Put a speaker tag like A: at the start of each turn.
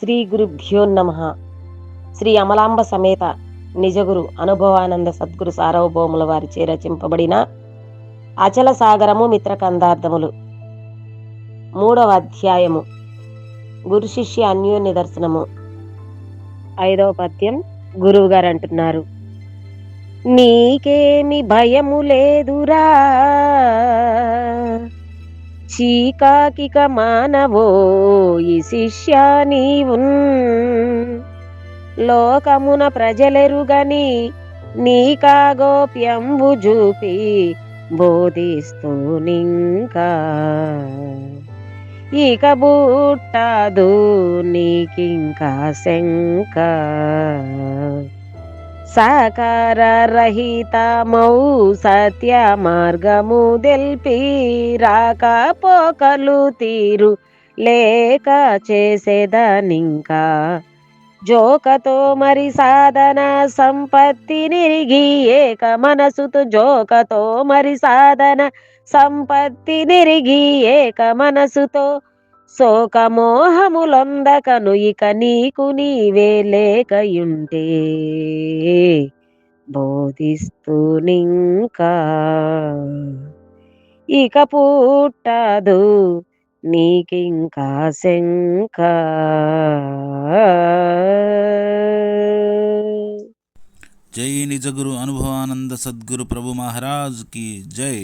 A: శ్రీ గురుభ్యో నమః. శ్రీ అమలాంబ సమేత నిజగురు అనుభవానంద సద్గురు సార్వభౌముల వారిచే రచింపబడిన అచల సాగరము మిత్రకందార్థములు 3వ అధ్యాయము గురు శిష్య అన్యోన్య దర్శనము. 5వ పద్యం. గురువు గారు అంటున్నారు: నీకేమి భయము లేదురా చీకాకిక మానవోయి శిష్య నీవున్, లోకమున ప్రజలెరుగని నీకా గోప్యంబు జూపి బోధిస్తూ నింకా, ఇక బుట్టాదు నీకింకా శంక. సాకార రహితమౌ సత్య మార్గము దెల్పి, రాకపోకలు తీరు లేక చేసేదనింకా, జోకతో మరి సాధన సంపత్తి నిరిగి ఏక మనసుతో, జోకతో మరి సాధన సంపత్తి నిరిగి ఏక మనసుతో, శోకమోహములొందకను ఇక నీకు నీవే లేకయుంటే బోధిస్తూ నింకా, ఇక పుట్టదు నీకింకా శంక.
B: జై నిజగురు అనుభవానంద సద్గురు ప్రభు మహారాజ్ की जय।